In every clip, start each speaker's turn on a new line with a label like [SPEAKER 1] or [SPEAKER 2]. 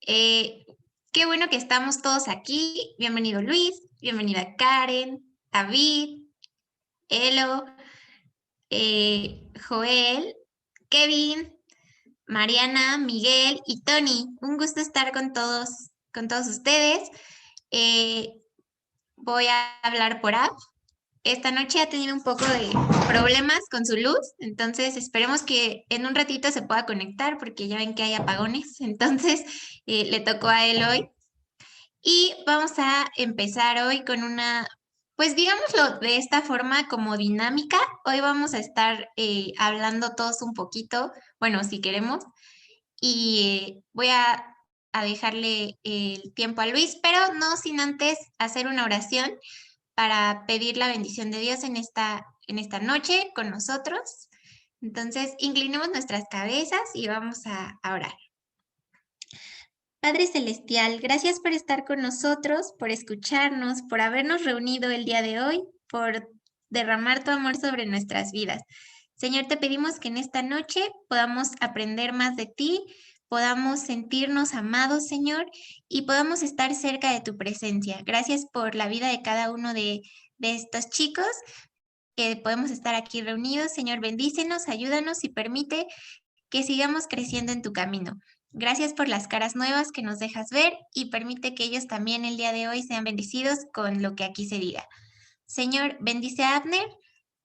[SPEAKER 1] Eh, Qué bueno que estamos todos aquí. Bienvenido Luis, bienvenida Karen, David, Elo, Joel, Kevin, Mariana, Miguel y Tony. Un gusto estar con todos ustedes. Eh, Voy a hablar por app. Esta noche ha tenido un poco de problemas con su luz, entonces esperemos que en un ratito se pueda conectar porque ya ven que hay apagones, entonces le tocó a él hoy. Y vamos a empezar hoy con una, pues digámoslo de esta forma como dinámica. Hoy vamos a estar hablando todos un poquito, bueno, si queremos, y voy a dejarle el tiempo a Luis, pero no sin antes hacer una oración para pedir la bendición de Dios en esta noche con nosotros. Entonces, inclinemos nuestras cabezas y vamos a orar. Padre Celestial, gracias por estar con nosotros, por escucharnos, por habernos reunido el día de hoy, por derramar tu amor sobre nuestras vidas. Señor, te pedimos que en esta noche podamos aprender más de ti, podamos sentirnos amados, Señor, y podamos estar cerca de tu presencia. Gracias por la vida de cada uno de estos chicos que podemos estar aquí reunidos. Señor, bendícenos, ayúdanos y permite que sigamos creciendo en tu camino. Gracias por las caras nuevas que nos dejas ver y permite que ellos también el día de hoy sean bendecidos con lo que aquí se diga. Señor, bendice a Abner.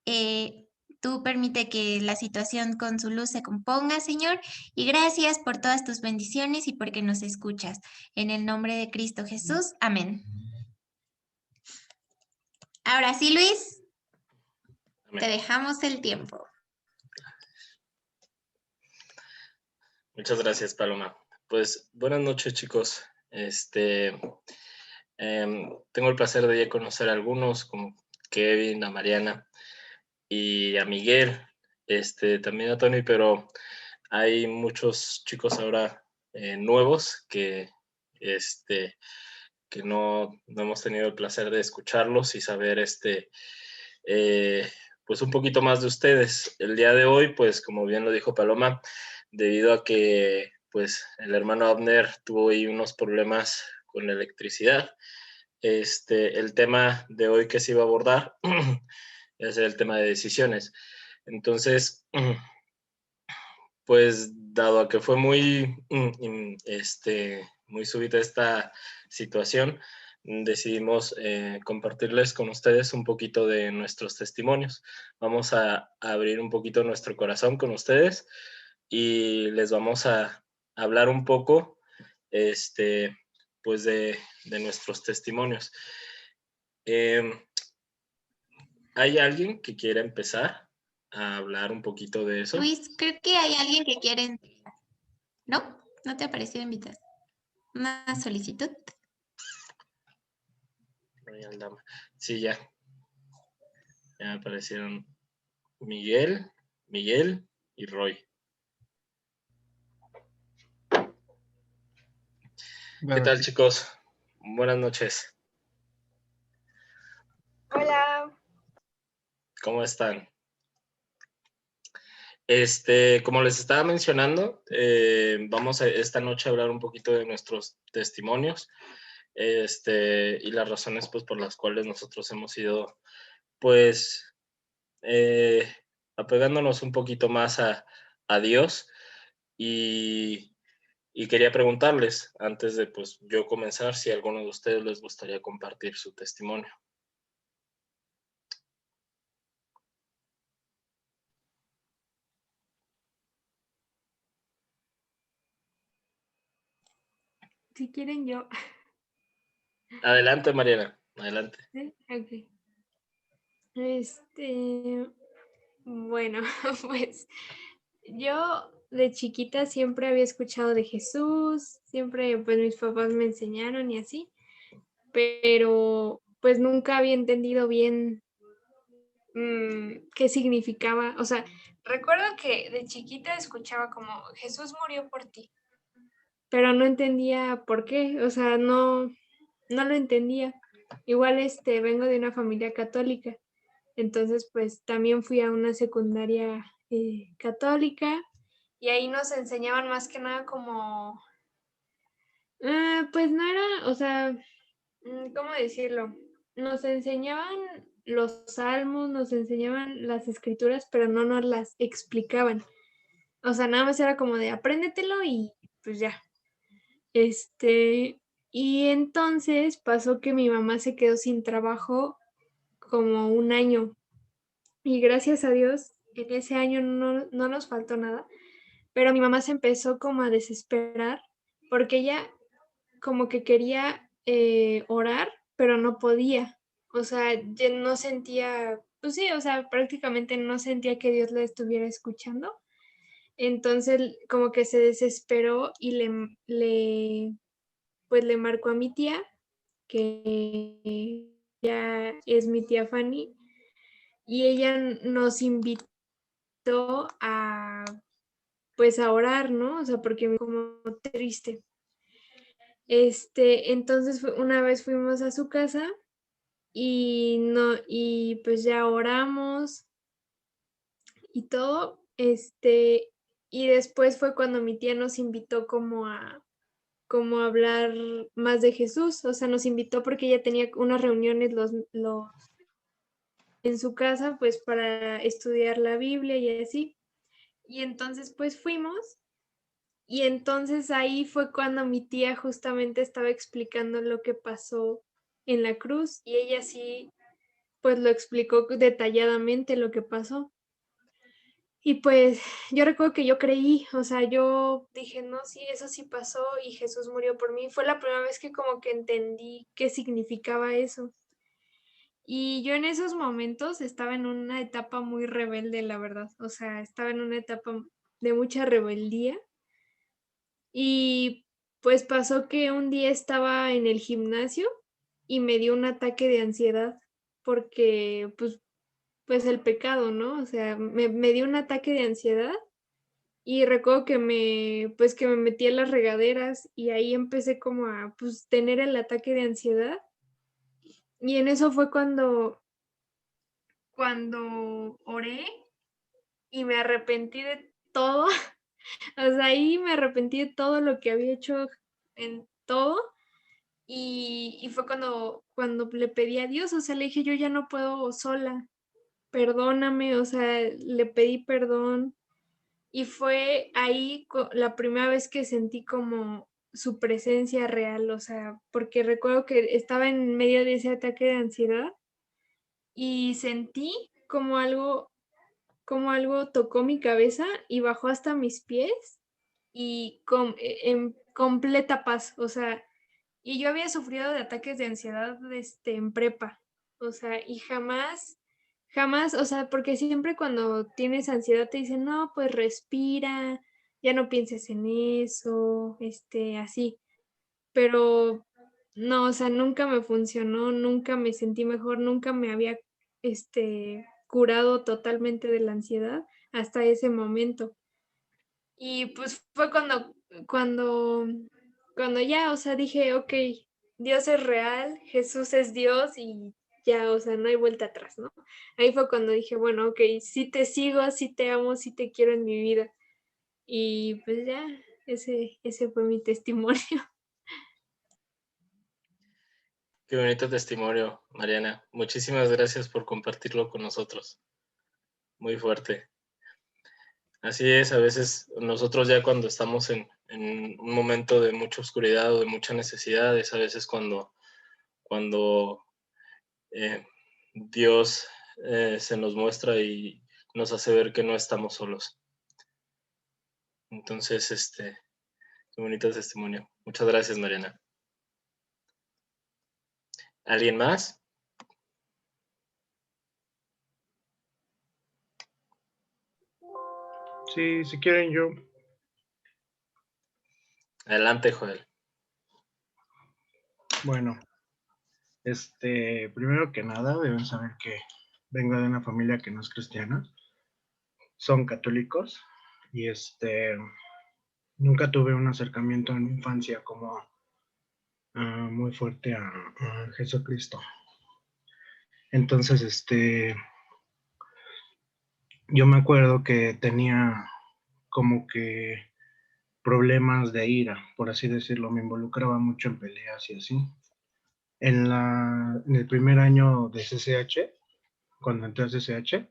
[SPEAKER 1] eh, Tú permite que la situación con su luz se componga, Señor, y gracias por todas tus bendiciones y porque nos escuchas. En el nombre de Cristo Jesús, amén. Ahora sí, Luis,
[SPEAKER 2] Amén.
[SPEAKER 1] te dejamos el tiempo.
[SPEAKER 2] Muchas gracias, Paloma. Pues buenas noches, chicos. Tengo el placer de ya conocer a algunos, como Kevin, a Mariana y a Miguel, también a Tony, pero hay muchos chicos ahora nuevos que no hemos tenido el placer de escucharlos y saber pues un poquito más de ustedes. El día de hoy, pues como bien lo dijo Paloma, debido a que pues el hermano Abner tuvo ahí unos problemas con la electricidad, el tema de hoy que se iba a abordar es el tema de decisiones. Entonces, pues dado a que fue muy súbita esta situación, decidimos compartirles con ustedes un poquito de nuestros testimonios. Vamos a abrir un poquito nuestro corazón con ustedes y les vamos a hablar un poco, pues de nuestros testimonios. ¿Hay alguien que quiera empezar a hablar un poquito de eso?
[SPEAKER 1] Luis, creo que hay alguien que quiere... ¿No? ¿No te ha parecido invitar? ¿Una solicitud?
[SPEAKER 2] Sí, ya me aparecieron Miguel y Roy. ¿Qué tal, chicos? Buenas noches.
[SPEAKER 3] Hola.
[SPEAKER 2] ¿Cómo están? Como les estaba mencionando, vamos a esta noche a hablar un poquito de nuestros testimonios, y las razones pues por las cuales nosotros hemos ido pues apegándonos un poquito más a Dios y quería preguntarles antes de pues yo comenzar si a alguno de ustedes les gustaría compartir su testimonio.
[SPEAKER 3] Si quieren yo.
[SPEAKER 2] Adelante, Mariana, adelante.
[SPEAKER 3] ¿Sí? Ok. Bueno, pues yo de chiquita siempre había escuchado de Jesús, siempre pues mis papás me enseñaron y así, pero pues nunca había entendido bien qué significaba. O sea, recuerdo que de chiquita escuchaba como Jesús murió por ti, pero no entendía por qué, o sea, no lo entendía. Igual vengo de una familia católica, entonces pues también fui a una secundaria católica y ahí nos enseñaban más que nada como Pues no era, o sea, ¿cómo decirlo? Nos enseñaban los salmos, nos enseñaban las escrituras, pero no nos las explicaban. O sea, nada más era como de apréndetelo y pues ya. Y entonces pasó que mi mamá se quedó sin trabajo como un año. Y gracias a Dios, en ese año no nos faltó nada. Pero mi mamá se empezó como a desesperar porque ella como que quería orar, pero no podía. O sea, ya no sentía, pues sí, o sea, prácticamente no sentía que Dios la estuviera escuchando. Entonces, como que se desesperó y pues le marcó a mi tía, que ya es mi tía Fanny, y ella nos invitó a, pues a orar, ¿no? O sea, porque me como triste. Entonces una vez fuimos a su casa y no, y pues ya oramos y todo, y después fue cuando mi tía nos invitó como a hablar más de Jesús, o sea, nos invitó porque ella tenía unas reuniones en su casa, pues para estudiar la Biblia y así. Y entonces pues fuimos y entonces ahí fue cuando mi tía justamente estaba explicando lo que pasó en la cruz y ella sí, pues lo explicó detalladamente lo que pasó. Y pues yo recuerdo que yo creí, o sea, yo dije, no, sí, eso sí pasó y Jesús murió por mí. Fue la primera vez que como que entendí qué significaba eso. Y yo en esos momentos estaba en una etapa muy rebelde, la verdad. O sea, estaba en una etapa de mucha rebeldía. Y pues pasó que un día estaba en el gimnasio y me dio un ataque de ansiedad porque pues el pecado, ¿no? O sea, me dio un ataque de ansiedad y recuerdo que pues que me metí en las regaderas y ahí empecé como a pues tener el ataque de ansiedad y en eso fue cuando oré y me arrepentí de todo, o sea, ahí me arrepentí de todo lo que había hecho en todo. Y fue cuando le pedí a Dios, o sea, le dije, yo ya no puedo sola, perdóname, o sea, le pedí perdón. Y fue ahí la primera vez que sentí como su presencia real, o sea, porque recuerdo que estaba en medio de ese ataque de ansiedad y sentí como algo tocó mi cabeza y bajó hasta mis pies y en completa paz, o sea, y yo había sufrido de ataques de ansiedad, en prepa, o sea, y jamás, o sea, porque siempre cuando tienes ansiedad te dicen, no, pues respira, ya no pienses en eso, así, pero no, o sea, nunca me funcionó, nunca me sentí mejor, nunca me había, curado totalmente de la ansiedad hasta ese momento. Y pues fue cuando, cuando ya, o sea, dije, ok, Dios es real, Jesús es Dios y ya, o sea, no hay vuelta atrás, ¿no? Ahí fue cuando dije, bueno, ok, sí te sigo, sí te amo, sí te quiero en mi vida. Y pues ya, ese fue mi testimonio.
[SPEAKER 2] Qué bonito testimonio, Mariana. Muchísimas gracias por compartirlo con nosotros. Muy fuerte. Así es, a veces nosotros ya cuando estamos en un momento de mucha oscuridad o de mucha necesidad, es a veces cuando Dios se nos muestra y nos hace ver que no estamos solos. Entonces, qué bonito testimonio. Muchas gracias, Mariana. ¿Alguien más?
[SPEAKER 4] Sí, si quieren yo.
[SPEAKER 2] Adelante, Joel.
[SPEAKER 4] Bueno, primero que nada deben saber que vengo de una familia que no es cristiana, son católicos y nunca tuve un acercamiento en mi infancia como muy fuerte a Jesucristo. Entonces, yo me acuerdo que tenía como que problemas de ira, por así decirlo. Me involucraba mucho en peleas y así. En el primer año de CCH, cuando entré a CCH,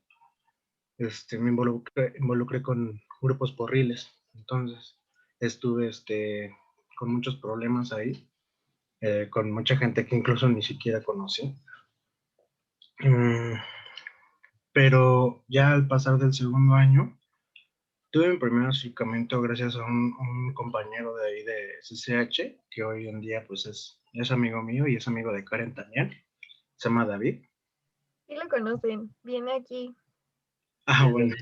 [SPEAKER 4] me involucré con grupos porriles. Entonces, estuve con muchos problemas ahí, con mucha gente que incluso ni siquiera conocí. Pero ya al pasar del segundo año, tuve mi primer acercamiento gracias a un compañero de ahí de CCH, que hoy en día pues es amigo mío y es amigo de Karen también. Se llama David.
[SPEAKER 5] Sí lo conocen, viene aquí.
[SPEAKER 4] Ah, bueno,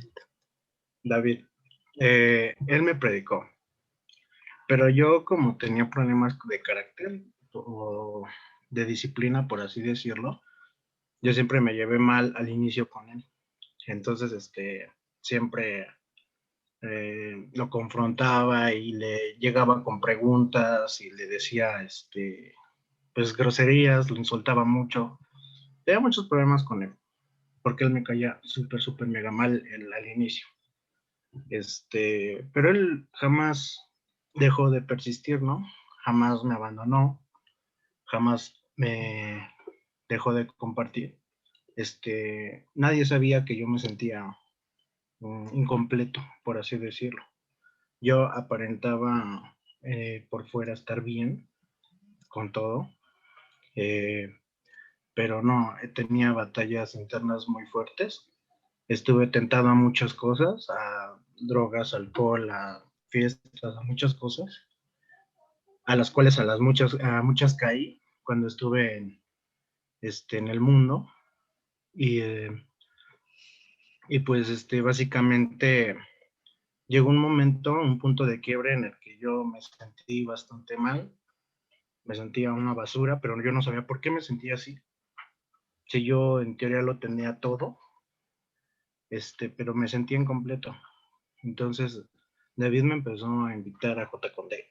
[SPEAKER 4] David. Él me predicó, pero yo como tenía problemas de carácter o de disciplina, por así decirlo, yo siempre me llevé mal al inicio con él. Entonces, siempre lo confrontaba y le llegaba con preguntas y le decía, pues groserías, lo insultaba mucho. Tenía muchos problemas con él, porque él me caía súper, súper mega mal al inicio. Pero él jamás dejó de persistir, ¿no? Jamás me abandonó, jamás me dejó de compartir. Nadie sabía que yo me sentía incompleto, por así decirlo. Yo aparentaba por fuera estar bien con todo, pero no, tenía batallas internas muy fuertes. Estuve tentado a muchas cosas, a drogas, alcohol, a fiestas, a muchas cosas, a las cuales a muchas caí cuando estuve en el mundo. Y pues básicamente llegó un momento, un punto de quiebre en el que yo me sentí bastante mal, me sentía una basura, pero yo no sabía por qué me sentía así. Si yo en teoría lo tenía todo, pero me sentía incompleto. Entonces, David me empezó a invitar a J con D.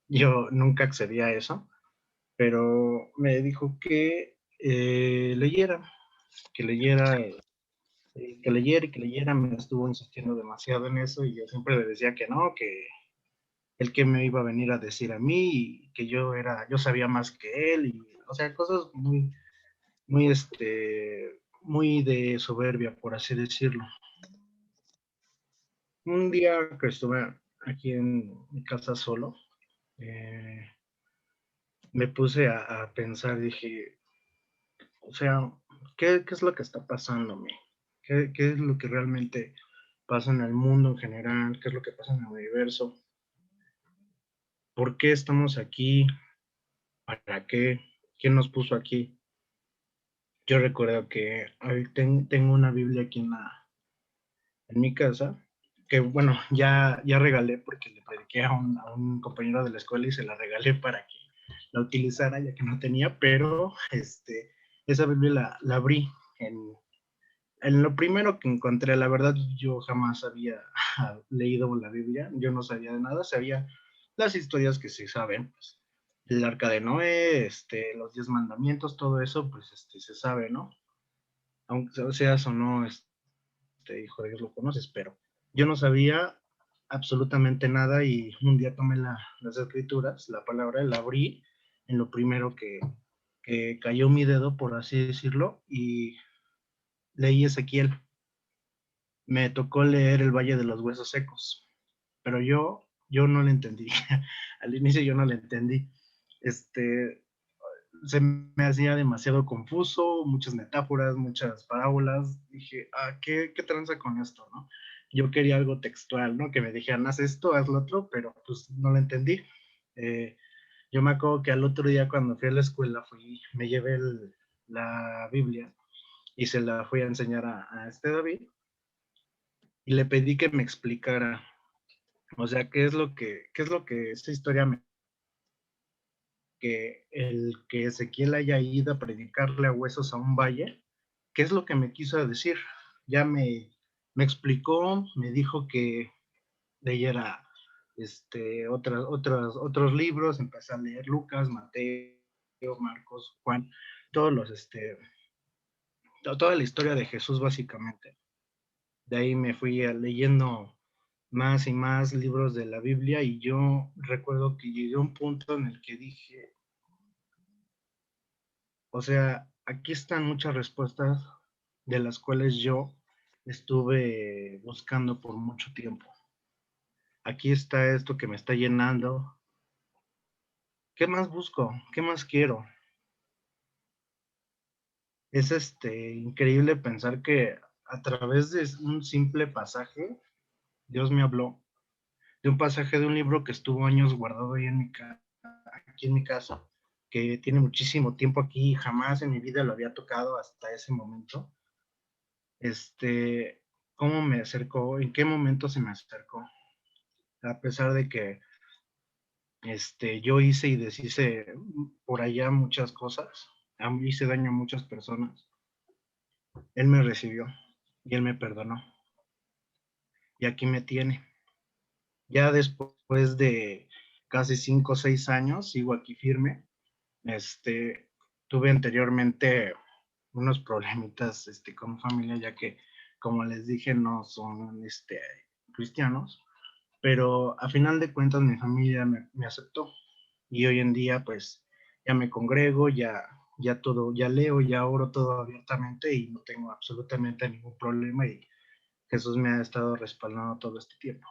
[SPEAKER 4] Yo nunca accedí a eso, pero me dijo que leyera, que leyera, que leyera y que leyera. Me estuvo insistiendo demasiado en eso y yo siempre le decía que no, que él que me iba a venir a decir a mí y que yo sabía más que él, y, o sea, cosas muy, muy, muy de soberbia, por así decirlo. Un día que estuve aquí en mi casa solo, me puse a pensar, dije, o sea, ¿qué es lo que está pasándome? ¿Qué es lo que realmente pasa en el mundo en general? ¿Qué es lo que pasa en el universo? ¿Por qué estamos aquí? ¿Para qué? ¿Quién nos puso aquí? Yo recuerdo que tengo una Biblia aquí en mi casa, que bueno, ya regalé porque le prediqué a un compañero de la escuela y se la regalé para que la utilizara ya que no tenía, pero esa Biblia la abrí en lo primero que encontré. La verdad, yo jamás había leído la Biblia, yo no sabía de nada, sabía las historias que se saben, pues, el arca de Noé, los 10 mandamientos, todo eso, pues se sabe, ¿no? Aunque seas o no hijo de Dios, lo conoces, pero yo no sabía absolutamente nada y un día tomé las escrituras, la palabra, la abrí en lo primero que cayó mi dedo, por así decirlo, y leí Ezequiel. Me tocó leer el Valle de los Huesos Secos, pero yo no le entendí. Al inicio yo no le entendí. Se me hacía demasiado confuso, muchas metáforas, muchas parábolas. Dije, ¿qué tranza con esto, no? Yo quería algo textual, ¿no? Que me dijeran, haz esto, haz lo otro, pero pues no lo entendí. Yo me acuerdo que al otro día cuando fui a la escuela, me llevé la Biblia y se la fui a enseñar a David y le pedí que me explicara, o sea, qué es lo que esta historia que el que Ezequiel haya ido a predicarle a huesos a un valle, ¿qué es lo que me quiso decir? Ya me explicó, me dijo que leyera otros libros, empecé a leer Lucas, Mateo, Marcos, Juan, todos toda la historia de Jesús básicamente. De ahí me fui leyendo más y más libros de la Biblia y yo recuerdo que llegué a un punto en el que dije, o sea, aquí están muchas respuestas de las cuales yo estuve buscando por mucho tiempo. Aquí está esto que me está llenando. ¿Qué más busco? ¿Qué más quiero? Es increíble pensar que a través de un simple pasaje, Dios me habló de un pasaje de un libro que estuvo años guardado ahí aquí en mi casa, que tiene muchísimo tiempo aquí y jamás en mi vida lo había tocado hasta ese momento. ¿Cómo me acercó? ¿En qué momento se me acercó? A pesar de que yo hice y deshice por allá muchas cosas, hice daño a muchas personas, Él me recibió y Él me perdonó. Y aquí me tiene. Ya después de casi 5 o 6 años, sigo aquí firme. Tuve anteriormente unos problemitas con familia, ya que, como les dije, no son cristianos, pero a final de cuentas mi familia me aceptó y hoy en día pues ya me congrego, ya todo, ya leo, ya oro todo abiertamente y no tengo absolutamente ningún problema y Jesús me ha estado respaldando todo este tiempo.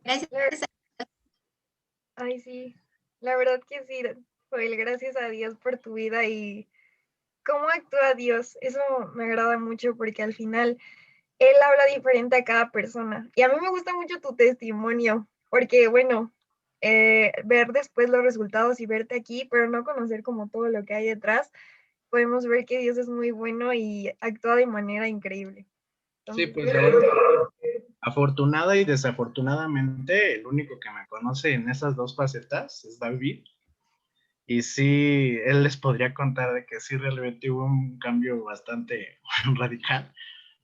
[SPEAKER 1] Gracias.
[SPEAKER 5] Ay, sí, la verdad que sí, Joel, gracias a Dios por tu vida y cómo actúa Dios. Eso me agrada mucho porque al final Él habla diferente a cada persona. Y a mí me gusta mucho tu testimonio, porque bueno, ver después los resultados y verte aquí, pero no conocer como todo lo que hay detrás, podemos ver que Dios es muy bueno y actúa de manera increíble.
[SPEAKER 4] Sí,
[SPEAKER 5] Entonces,
[SPEAKER 4] pues ahora afortunada y desafortunadamente, el único que me conoce en esas dos facetas es David. Y sí, él les podría contar de que sí realmente hubo un cambio bastante radical,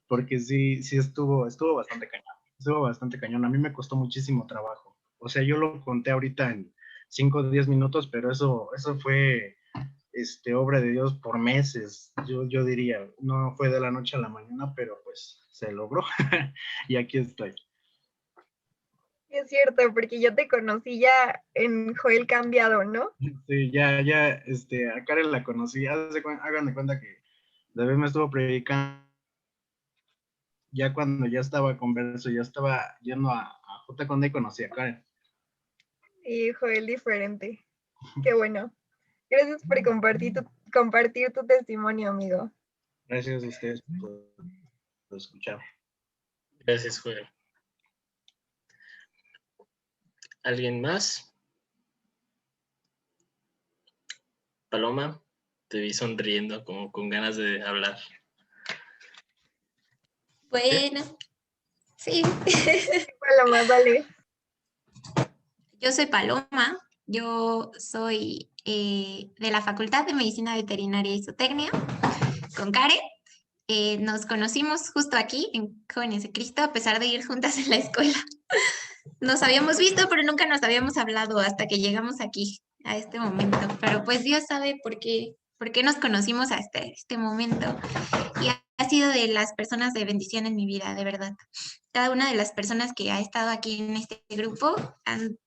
[SPEAKER 4] porque sí estuvo bastante cañón. Estuvo bastante cañón. A mí me costó muchísimo trabajo. O sea, yo lo conté ahorita en 5 o 10 minutos, pero eso fue obra de Dios por meses. Yo diría, no fue de la noche a la mañana, pero pues se logró. Y aquí estoy.
[SPEAKER 5] es cierto, porque yo te conocí ya en Joel Cambiado, ¿no?
[SPEAKER 4] Sí, ya, a Karen la conocí. Hagan de cuenta que David me estuvo predicando ya cuando ya estaba converso, ya estaba yendo a J. Conde y conocí a Karen.
[SPEAKER 5] Y Joel diferente. Qué bueno. Gracias por compartir tu testimonio, amigo.
[SPEAKER 4] Gracias a ustedes por escuchar.
[SPEAKER 2] Gracias, Joel. ¿Alguien más? Paloma, te vi sonriendo como con ganas de hablar.
[SPEAKER 1] Bueno, sí.
[SPEAKER 5] Paloma, dale.
[SPEAKER 1] Yo soy Paloma, yo soy de la Facultad de Medicina Veterinaria y Zootecnia con Karen. Nos conocimos justo aquí en Jóvenes de Cristo, a pesar de ir juntas en la escuela. Nos habíamos visto, pero nunca nos habíamos hablado hasta que llegamos aquí, a este momento. Pero pues Dios sabe por qué nos conocimos hasta este momento. Y ha sido de las personas de bendición en mi vida, de verdad. Cada una de las personas que ha estado aquí en este grupo han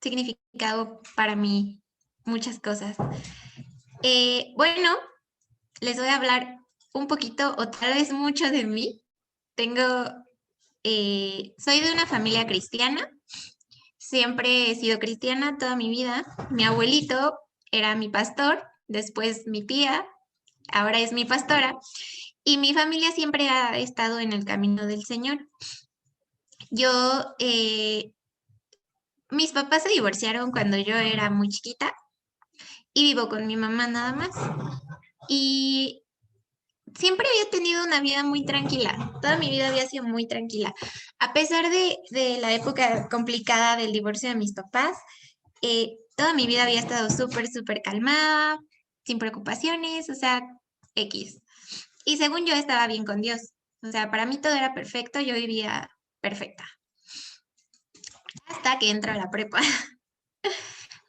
[SPEAKER 1] significado para mí muchas cosas. Bueno, les voy a hablar un poquito o tal vez mucho de mí. Soy de una familia cristiana. Siempre he sido cristiana toda mi vida. Mi abuelito era mi pastor, después mi tía, ahora es mi pastora. Y mi familia siempre ha estado en el camino del Señor. Mis papás se divorciaron cuando yo era muy chiquita y vivo con mi mamá nada más. Y siempre había tenido una vida muy tranquila, toda mi vida había sido muy tranquila. A pesar de la época complicada del divorcio de mis papás, toda mi vida había estado súper calmada, sin preocupaciones, o sea, X. Y según yo estaba bien con Dios. O sea, para mí todo era perfecto, yo vivía perfecta. Hasta que entro a la prepa.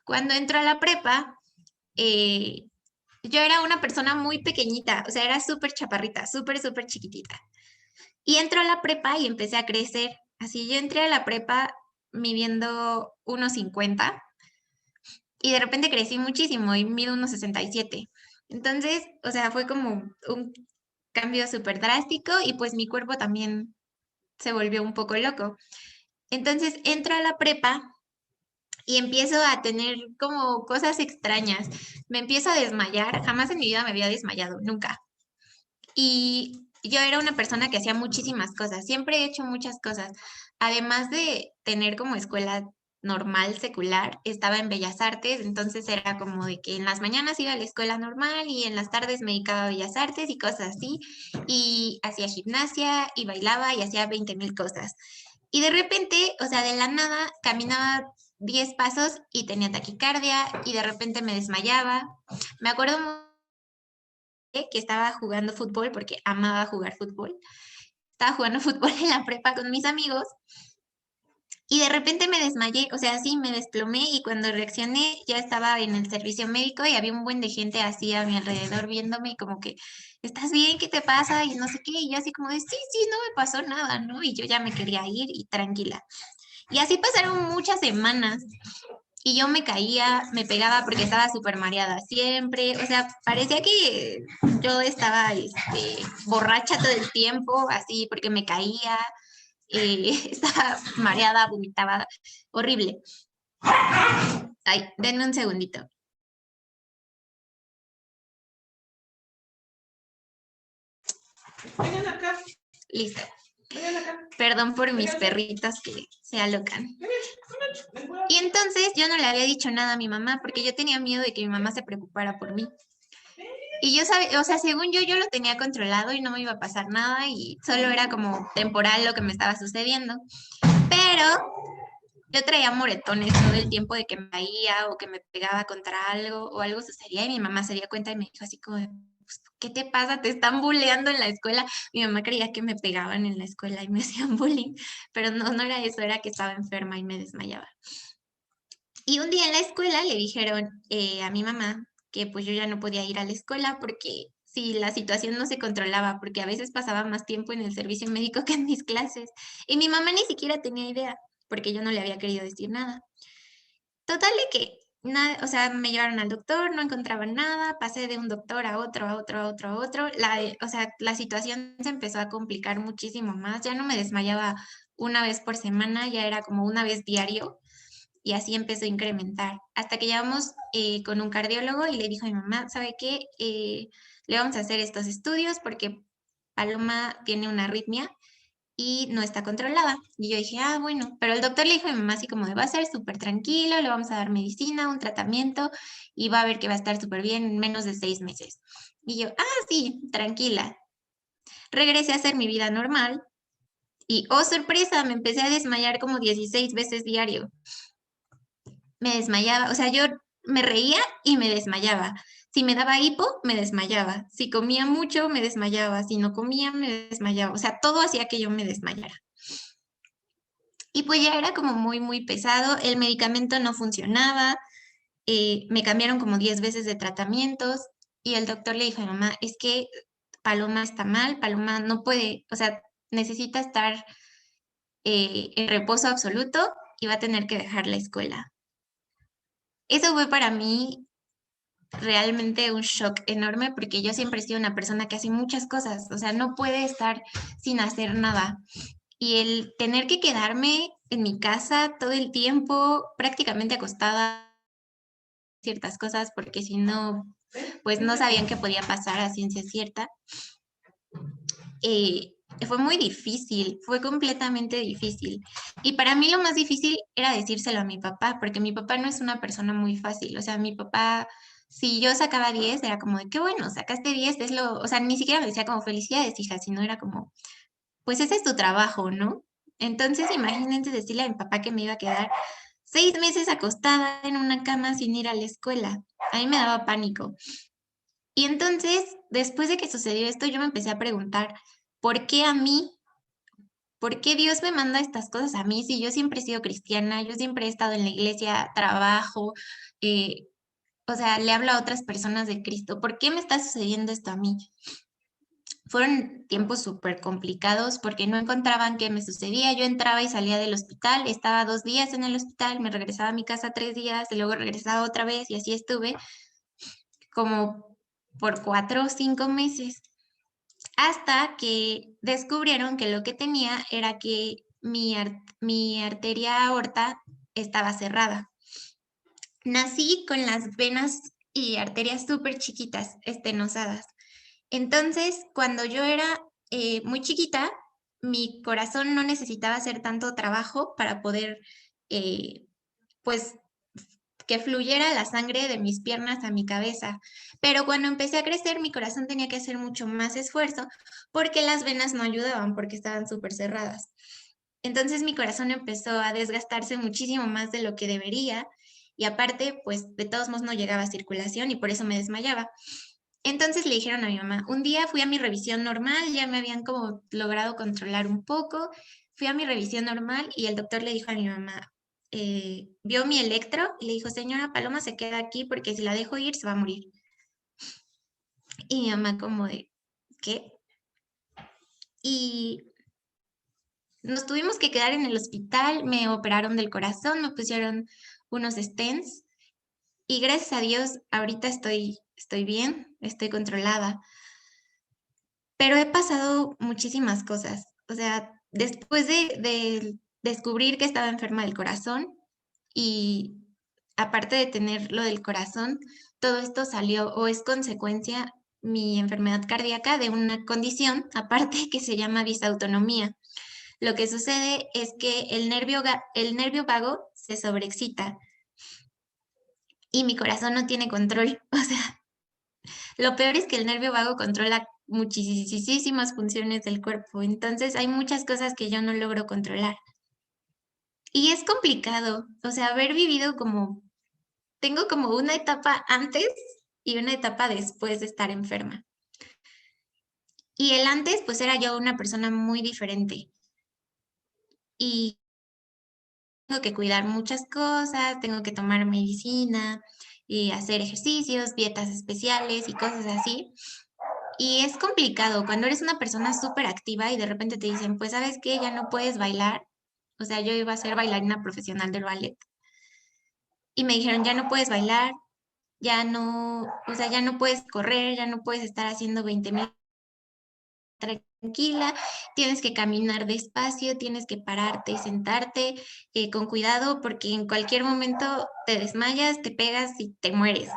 [SPEAKER 1] Cuando entro a la prepa, yo era una persona muy pequeñita, o sea, era súper chaparrita, súper chiquitita. Y entro a la prepa y empecé a crecer. Así yo entré a la prepa midiendo 1,50 y de repente crecí muchísimo y mido 1,67. Entonces, o sea, fue como un cambio súper drástico y pues mi cuerpo también se volvió un poco loco. Entonces entro a la prepa y empiezo a tener como cosas extrañas. Me empiezo a desmayar. Jamás en mi vida me había desmayado, nunca. Y yo era una persona que hacía muchísimas cosas. Siempre he hecho muchas cosas. Además de tener como escuela normal, secular, estaba en Bellas Artes, entonces era como de que en las mañanas iba a la escuela normal y en las tardes me dedicaba a Bellas Artes y cosas así, y hacía gimnasia y bailaba y hacía 20,000 cosas. Y de repente, o sea, de la nada, caminaba 10 pasos y tenía taquicardia y de repente me desmayaba. Me acuerdo que estaba jugando fútbol porque amaba jugar fútbol. Estaba jugando fútbol en la prepa con mis amigos y de repente me desmayé, o sea, sí, me desplomé y cuando reaccioné ya estaba en el servicio médico y había un buen de gente así a mi alrededor viéndome y como que, ¿estás bien? ¿Qué te pasa? Y no sé qué, y yo así como de, sí, sí, no me pasó nada, ¿no? Y yo ya me quería ir y tranquila. Y así pasaron muchas semanas y yo me caía, me pegaba porque estaba súper mareada siempre, o sea, parecía que yo estaba borracha todo el tiempo, así porque me caía, estaba mareada, vomitaba, horrible. Ay, denme un segundito.
[SPEAKER 6] Vengan acá.
[SPEAKER 1] Listo.
[SPEAKER 6] Vengan acá.
[SPEAKER 1] Perdón por mis perritos que se alocan. Y entonces yo no le había dicho nada a mi mamá porque yo tenía miedo de que mi mamá se preocupara por mí. Y yo sabía, o sea, según yo lo tenía controlado y no me iba a pasar nada y solo era como temporal lo que me estaba sucediendo. Pero yo traía moretones todo el tiempo de que me caía o que me pegaba contra algo o algo sucedía y mi mamá se dio cuenta y me dijo así como, pues, ¿qué te pasa? ¿Te están bulleando en la escuela? Mi mamá creía que me pegaban en la escuela y me hacían bullying, pero no era eso, era que estaba enferma y me desmayaba. Y un día en la escuela le dijeron a mi mamá que pues yo ya no podía ir a la escuela porque si la situación no se controlaba, porque a veces pasaba más tiempo en el servicio médico que en mis clases. Y mi mamá ni siquiera tenía idea, porque yo no le había querido decir nada. Total de que, nada, o sea, me llevaron al doctor, no encontraban nada, pasé de un doctor a otro, a otro, a otro, a otro. O sea, la situación se empezó a complicar muchísimo más. Ya no me desmayaba una vez por semana, ya era como una vez diario y así empezó a incrementar. Hasta que llegamos con un cardiólogo y le dijo a mi mamá, ¿sabe qué? Le vamos a hacer estos estudios porque Paloma tiene una arritmia y no está controlada. Y yo dije, ah, bueno, pero el doctor le dijo a mi mamá así como de, va a ser súper tranquilo, le vamos a dar medicina, un tratamiento y va a ver que va a estar súper bien en menos de 6 meses. Y yo, ah, sí, tranquila. Regresé a hacer mi vida normal y, oh, sorpresa, me empecé a desmayar como 16 veces diario. Me desmayaba, o sea, yo me reía y me desmayaba. Si me daba hipo, me desmayaba. Si comía mucho, me desmayaba. Si no comía, me desmayaba. O sea, todo hacía que yo me desmayara. Y pues ya era como muy pesado. El medicamento no funcionaba. Me cambiaron como 10 veces de tratamientos. Y el doctor le dijo a mi mamá, es que Paloma está mal, Paloma no puede, o sea, necesita estar en reposo absoluto y va a tener que dejar la escuela. Eso fue para mí realmente un shock enorme porque yo siempre he sido una persona que hace muchas cosas, o sea, no puede estar sin hacer nada. Y el tener que quedarme en mi casa todo el tiempo, prácticamente acostada, ciertas cosas, porque si no, pues no sabían qué podía pasar a ciencia cierta. Fue muy difícil, fue completamente difícil. Y para mí lo más difícil era decírselo a mi papá, porque mi papá no es una persona muy fácil. O sea, mi papá, si yo sacaba 10, era como de, qué bueno, sacaste 10, es lo, o sea, ni siquiera me decía como felicidades, hija, sino era como, pues ese es tu trabajo, ¿no? Entonces, imagínense decirle a mi papá que me iba a quedar 6 meses acostada en una cama sin ir a la escuela. A mí me daba pánico. Y entonces, después de que sucedió esto, yo me empecé a preguntar, ¿por qué a mí? ¿Por qué Dios me manda estas cosas a mí? Si yo siempre he sido cristiana, yo siempre he estado en la iglesia, trabajo, eh, o sea, le hablo a otras personas de Cristo. ¿Por qué me está sucediendo esto a mí? Fueron tiempos súper complicados porque no encontraban qué me sucedía. Yo entraba y salía del hospital, estaba 2 días en el hospital, me regresaba a mi casa 3 días, y luego regresaba otra vez y así estuve como por 4 o 5 meses, hasta que descubrieron que lo que tenía era que mi arteria aorta estaba cerrada. Nací con las venas y arterias súper chiquitas, estenosadas. Entonces, cuando yo era muy chiquita, mi corazón no necesitaba hacer tanto trabajo para poder, pues, que fluyera la sangre de mis piernas a mi cabeza. Pero cuando empecé a crecer, mi corazón tenía que hacer mucho más esfuerzo porque las venas no ayudaban, porque estaban súper cerradas. Entonces mi corazón empezó a desgastarse muchísimo más de lo que debería y aparte, pues de todos modos no llegaba a circulación y por eso me desmayaba. Entonces le dijeron a mi mamá, un día fui a mi revisión normal, ya me habían como logrado controlar un poco, fui a mi revisión normal y el doctor le dijo a mi mamá, vio mi electro y le dijo, señora Paloma se queda aquí porque si la dejo ir se va a morir. Y mi mamá como de, ¿qué? Y nos tuvimos que quedar en el hospital, me operaron del corazón, me pusieron unos stents y gracias a Dios ahorita estoy bien, estoy controlada. Pero he pasado muchísimas cosas. O sea, después de descubrir que estaba enferma del corazón y aparte de tener lo del corazón, todo esto salió o es consecuencia mi enfermedad cardíaca de una condición aparte que se llama disautonomía. Lo que sucede es que el nervio vago se sobreexcita y mi corazón no tiene control. O sea, lo peor es que el nervio vago controla muchísimas funciones del cuerpo, entonces hay muchas cosas que yo no logro controlar. Y es complicado, o sea, haber vivido tengo como una etapa antes y una etapa después de estar enferma. Y el antes, pues era yo una persona muy diferente. Y tengo que cuidar muchas cosas, tengo que tomar medicina y hacer ejercicios, dietas especiales y cosas así. Y es complicado cuando eres una persona súper activa y de repente te dicen, pues, ¿sabes qué? Ya no puedes bailar. O sea, yo iba a ser bailarina profesional del ballet. Y me dijeron, ya no puedes bailar, ya no, o sea, ya no puedes correr, ya no puedes estar haciendo 20,000 tranquila, tienes que caminar despacio, tienes que pararte y sentarte con cuidado porque en cualquier momento te desmayas, te pegas y te mueres.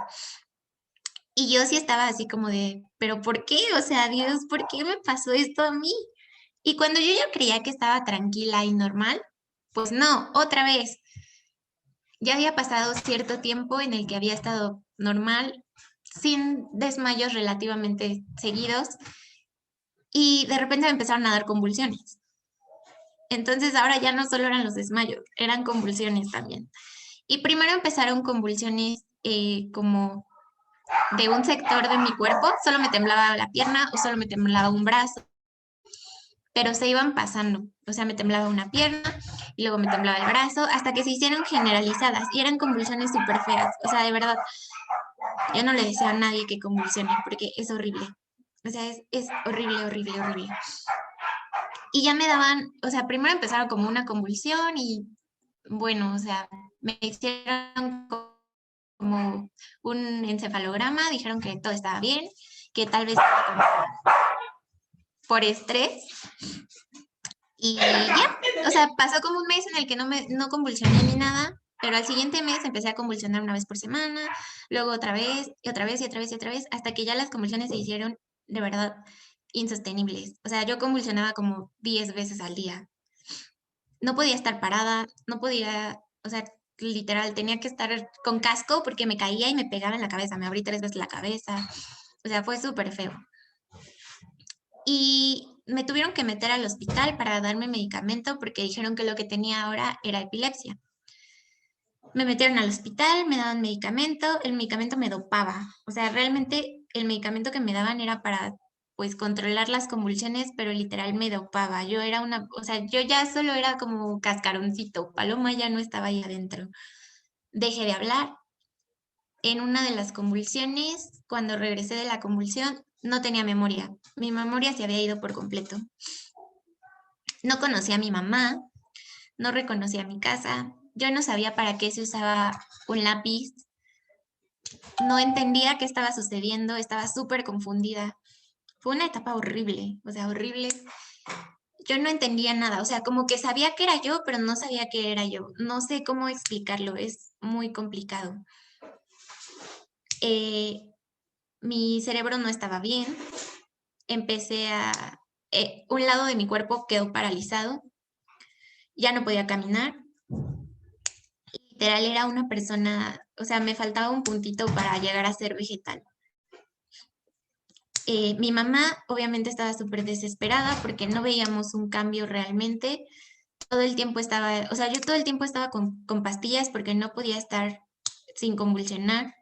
[SPEAKER 1] Y yo sí estaba así como de, ¿pero por qué? O sea, Dios, ¿por qué me pasó esto a mí? Y cuando yo ya creía que estaba tranquila y normal, pues no, otra vez. Ya había pasado cierto tiempo en el que había estado normal, sin desmayos relativamente seguidos, y de repente me empezaron a dar convulsiones. Entonces ahora ya no solo eran los desmayos, eran convulsiones también. Y primero empezaron convulsiones como de un sector de mi cuerpo, solo me temblaba la pierna o solo me temblaba un brazo, pero se iban pasando, o sea, me temblaba una pierna y luego me temblaba el brazo, hasta que se hicieron generalizadas y eran convulsiones súper feas, o sea, de verdad, yo no le deseo a nadie que convulsione porque es horrible, o sea, es horrible, horrible, horrible. Y ya me daban, o sea, primero empezaron como una convulsión y bueno, o sea, me hicieron como un encefalograma, dijeron que todo estaba bien, que tal vez estaba como por estrés. Y ya, o sea, pasó como un mes en el que no convulsioné ni nada, pero al siguiente mes empecé a convulsionar una vez por semana, luego otra vez, y otra vez, y otra vez, y otra vez, hasta que ya las convulsiones se hicieron de verdad insostenibles. O sea, yo convulsionaba como 10 veces al día. No podía estar parada, no podía, o sea, literal, tenía que estar con casco porque me caía y me pegaba en la cabeza, me abrí 3 veces la cabeza. O sea, fue súper feo. Y me tuvieron que meter al hospital para darme medicamento porque dijeron que lo que tenía ahora era epilepsia. Me metieron al hospital, me daban medicamento, el medicamento me dopaba. O sea, realmente el medicamento que me daban era para, pues, controlar las convulsiones, pero literal me dopaba. Yo era o sea, yo ya solo era como cascaroncito, Paloma ya no estaba ahí adentro. Dejé de hablar, en una de las convulsiones, cuando regresé de la convulsión, no tenía memoria. Mi memoria se había ido por completo. No conocía a mi mamá, no reconocía mi casa, yo no sabía para qué se usaba un lápiz, no entendía qué estaba sucediendo, estaba súper confundida. Fue una etapa horrible, o sea, horrible. Yo no entendía nada, o sea, como que sabía que era yo, pero no sabía qué era yo. No sé cómo explicarlo, es muy complicado. Mi cerebro no estaba bien, un lado de mi cuerpo quedó paralizado, ya no podía caminar. Literal era una persona, o sea, me faltaba un puntito para llegar a ser vegetal. Mi mamá obviamente estaba súper desesperada porque no veíamos un cambio realmente. Todo el tiempo estaba, o sea, yo todo el tiempo estaba con pastillas porque no podía estar sin convulsionar,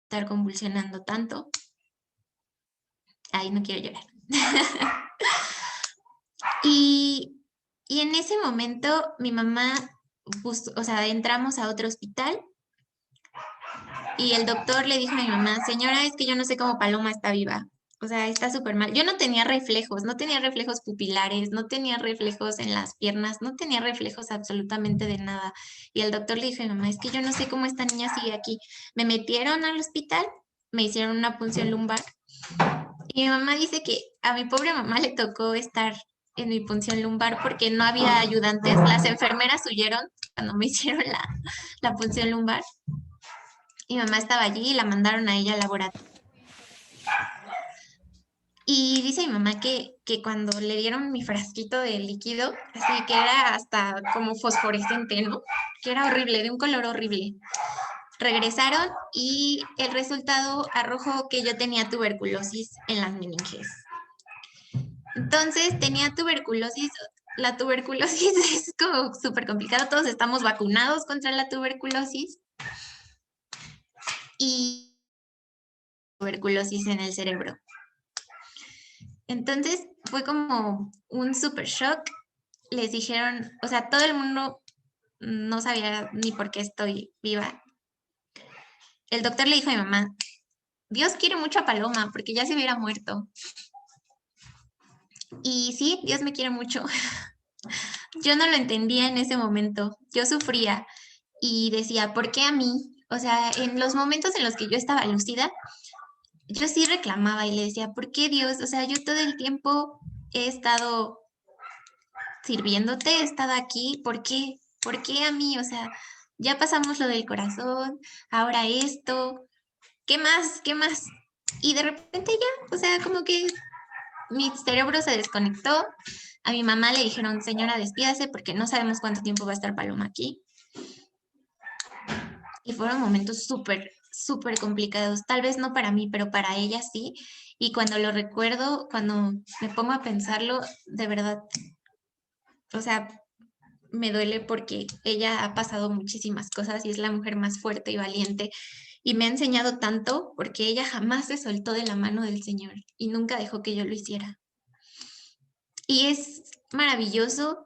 [SPEAKER 1] estar convulsionando tanto. Ay, no quiero llorar. y, y en ese momento mi mamá, o sea, entramos a otro hospital y el doctor le dijo a mi mamá, señora, es que yo no sé cómo Paloma está viva. O sea, está súper mal. Yo no tenía reflejos pupilares, no tenía reflejos en las piernas, no tenía reflejos absolutamente de nada. Y el doctor le dijo a mi mamá, es que yo no sé cómo esta niña sigue aquí. Me metieron al hospital, me hicieron una punción lumbar. Y mi mamá dice que a mi pobre mamá le tocó estar en mi punción lumbar porque no había ayudantes. Las enfermeras huyeron cuando me hicieron la punción lumbar. Mi mamá estaba allí y la mandaron a ella al laboratorio. Y dice mi mamá que cuando le dieron mi frasquito de líquido, así que era hasta como fosforescente, ¿no? Que era horrible, de un color horrible. Regresaron y el resultado arrojó que yo tenía tuberculosis en las meninges. Entonces tenía tuberculosis. La tuberculosis es como súper complicado. Todos estamos vacunados contra la tuberculosis. Y tuberculosis en el cerebro. Entonces fue como un super shock. Les dijeron, o sea, todo el mundo no sabía ni por qué estoy viva. El doctor le dijo a mi mamá, Dios quiere mucho a Paloma porque ya se hubiera muerto. Y sí, Dios me quiere mucho. Yo no lo entendía en ese momento. Yo sufría y decía, ¿por qué a mí? O sea, en los momentos en los que yo estaba lúcida, yo sí reclamaba y le decía, ¿por qué Dios? O sea, yo todo el tiempo he estado sirviéndote, he estado aquí, ¿por qué? ¿Por qué a mí? O sea, ya pasamos lo del corazón, ahora esto, ¿qué más? ¿Qué más? Y de repente ya, o sea, como que mi cerebro se desconectó. A mi mamá le dijeron, señora, despídase porque no sabemos cuánto tiempo va a estar Paloma aquí. Y fueron momentos súper, súper complicados. Tal vez no para mí, pero para ella sí. Y cuando lo recuerdo, cuando me pongo a pensarlo, de verdad, o sea, me duele porque ella ha pasado muchísimas cosas y es la mujer más fuerte y valiente y me ha enseñado tanto porque ella jamás se soltó de la mano del Señor y nunca dejó que yo lo hiciera. Y es maravilloso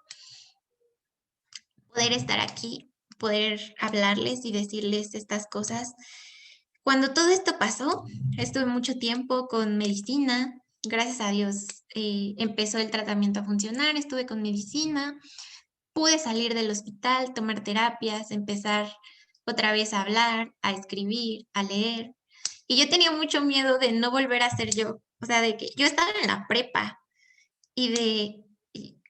[SPEAKER 1] poder estar aquí, poder hablarles y decirles estas cosas. Cuando todo esto pasó, estuve mucho tiempo con medicina. Gracias a Dios empezó el tratamiento a funcionar, estuve con medicina. Pude salir del hospital, tomar terapias, empezar otra vez a hablar, a escribir, a leer. Y yo tenía mucho miedo de no volver a ser yo. O sea, de que yo estaba en la prepa y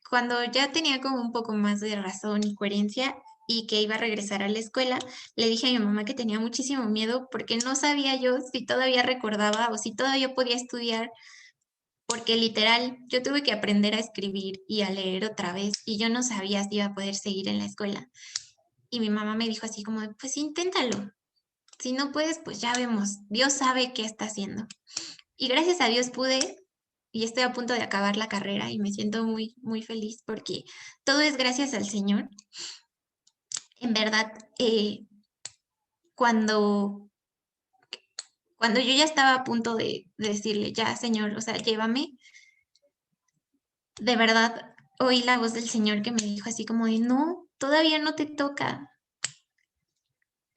[SPEAKER 1] cuando ya tenía como un poco más de razón y coherencia y que iba a regresar a la escuela, le dije a mi mamá que tenía muchísimo miedo porque no sabía yo si todavía recordaba o si todavía podía estudiar porque literal, yo tuve que aprender a escribir y a leer otra vez y yo no sabía si iba a poder seguir en la escuela. Y mi mamá me dijo así como, pues inténtalo. Si no puedes, pues ya vemos. Dios sabe qué está haciendo. Y gracias a Dios pude y estoy a punto de acabar la carrera y me siento muy, muy feliz porque todo es gracias al Señor. En verdad, cuando yo ya estaba a punto de decirle, ya, Señor, o sea, llévame, de verdad oí la voz del Señor que me dijo así como de, no, todavía no te toca.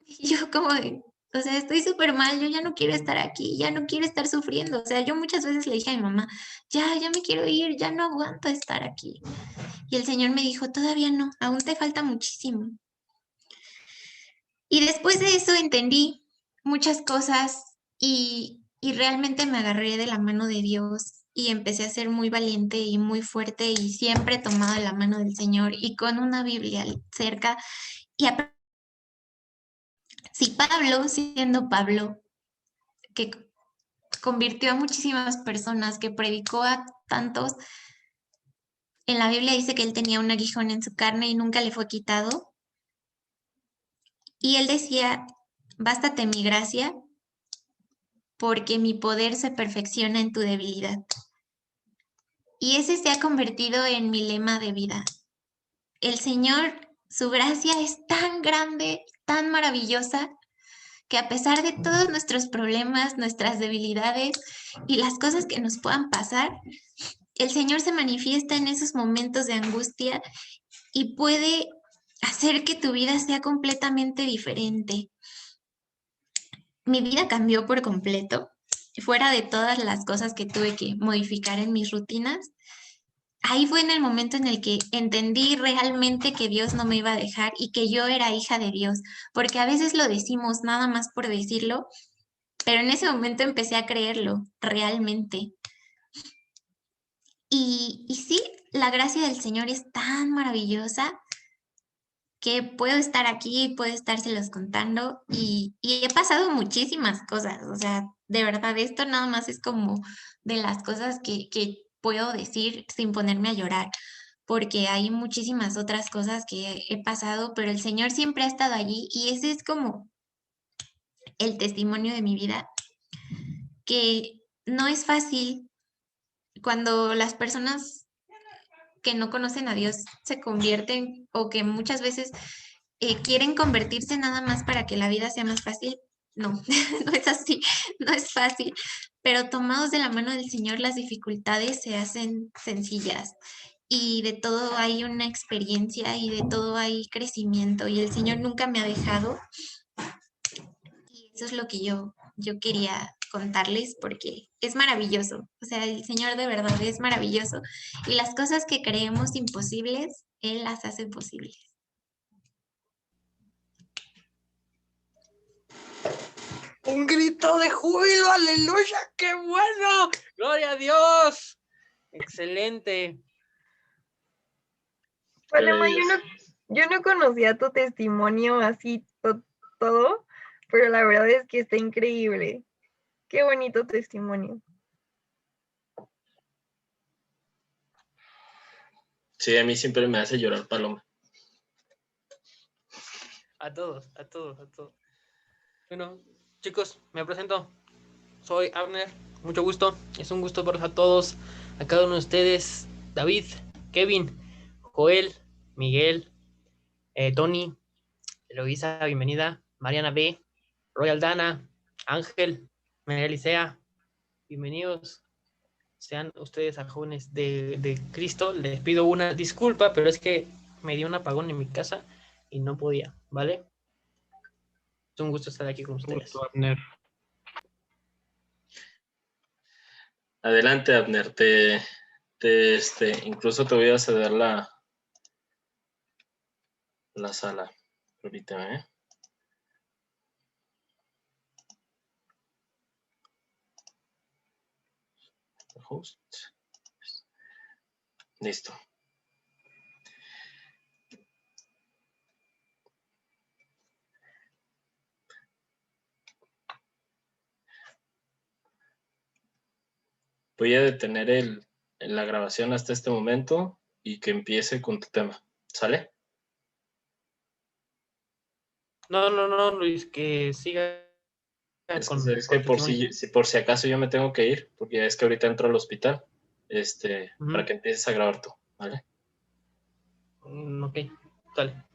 [SPEAKER 1] Y yo como de, o sea, estoy súper mal, yo ya no quiero estar aquí, ya no quiero estar sufriendo. O sea, yo muchas veces le dije a mi mamá, ya me quiero ir, ya no aguanto estar aquí. Y el Señor me dijo, todavía no, aún te falta muchísimo. Y después de eso entendí muchas cosas y realmente me agarré de la mano de Dios y empecé a ser muy valiente y muy fuerte y siempre tomado de la mano del Señor y con una Biblia cerca. Y si Pablo, siendo Pablo, que convirtió a muchísimas personas, que predicó a tantos, en la Biblia dice que él tenía un aguijón en su carne y nunca le fue quitado. Y él decía, bástate mi gracia, porque mi poder se perfecciona en tu debilidad. Y ese se ha convertido en mi lema de vida. El Señor, su gracia es tan grande, tan maravillosa, que a pesar de todos nuestros problemas, nuestras debilidades y las cosas que nos puedan pasar, el Señor se manifiesta en esos momentos de angustia y puede hacer que tu vida sea completamente diferente. Mi vida cambió por completo, fuera de todas las cosas que tuve que modificar en mis rutinas. Ahí fue en el momento en el que entendí realmente que Dios no me iba a dejar y que yo era hija de Dios, porque a veces lo decimos nada más por decirlo, pero en ese momento empecé a creerlo realmente. Y sí, la gracia del Señor es tan maravillosa que puedo estar aquí y puedo estárselos contando y he pasado muchísimas cosas, o sea, de verdad, esto nada más es como de las cosas que puedo decir sin ponerme a llorar, porque hay muchísimas otras cosas que he pasado, pero el Señor siempre ha estado allí y ese es como el testimonio de mi vida, que no es fácil cuando las personas que no conocen a Dios se convierten o que muchas veces quieren convertirse nada más para que la vida sea más fácil. No, no es así, no es fácil, pero tomados de la mano del Señor las dificultades se hacen sencillas y de todo hay una experiencia y de todo hay crecimiento y el Señor nunca me ha dejado y eso es lo que yo quería contarles porque es maravilloso, o sea, el Señor de verdad es maravilloso y las cosas que creemos imposibles, Él las hace posibles.
[SPEAKER 6] Un grito de júbilo, aleluya, qué bueno, gloria a Dios, excelente.
[SPEAKER 5] Paloma, yo no conocía tu testimonio así todo, pero la verdad es que está increíble. Qué bonito testimonio.
[SPEAKER 2] Sí, a mí siempre me hace llorar Paloma.
[SPEAKER 6] A todos. Bueno, chicos, me presento. Soy Abner, mucho gusto. Es un gusto verlos a todos, a cada uno de ustedes. David, Kevin, Joel, Miguel, Tony, Eloisa, bienvenida. Mariana B, Royal Dana, Ángel, María Elisea, bienvenidos. Sean ustedes a jóvenes de Cristo. Les pido una disculpa, pero es que me dio un apagón en mi casa y no podía, ¿vale? Es un gusto estar aquí con ustedes.
[SPEAKER 4] Gusto, Abner.
[SPEAKER 2] Adelante, Abner, incluso te voy a ceder la sala. Permíteme, ¿eh? Host. Listo. Voy a detener la grabación hasta este momento y que empiece con tu tema. ¿Sale?
[SPEAKER 6] No, Luis, que siga
[SPEAKER 2] Es
[SPEAKER 6] con
[SPEAKER 2] que por
[SPEAKER 6] testimonio.
[SPEAKER 2] por si acaso yo me tengo que ir, porque es que ahorita entro al hospital, para que empieces a grabar tú, ¿vale?
[SPEAKER 6] Ok, dale.